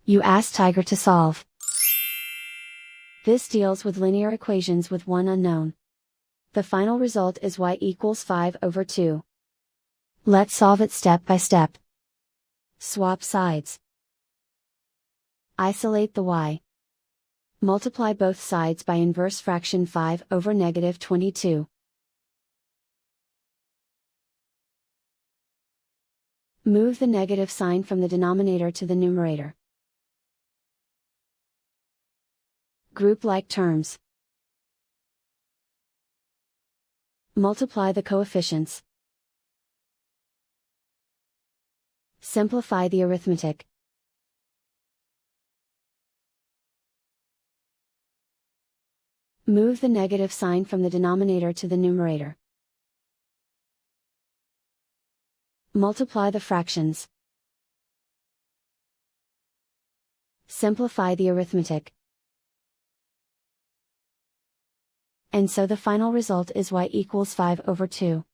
You ask Tiger to solve. This deals with linear equations with one unknown. The final result is y equals 5/2. Let's solve it step by step. Swap sides. Isolate the y. Multiply both sides by inverse fraction 5/-22. Move the negative sign from the denominator to the numerator. Group like terms. Multiply the coefficients. Simplify the arithmetic. Move the negative sign from the denominator to the numerator. Multiply the fractions. Simplify the arithmetic. And so the final result is y equals 5/2.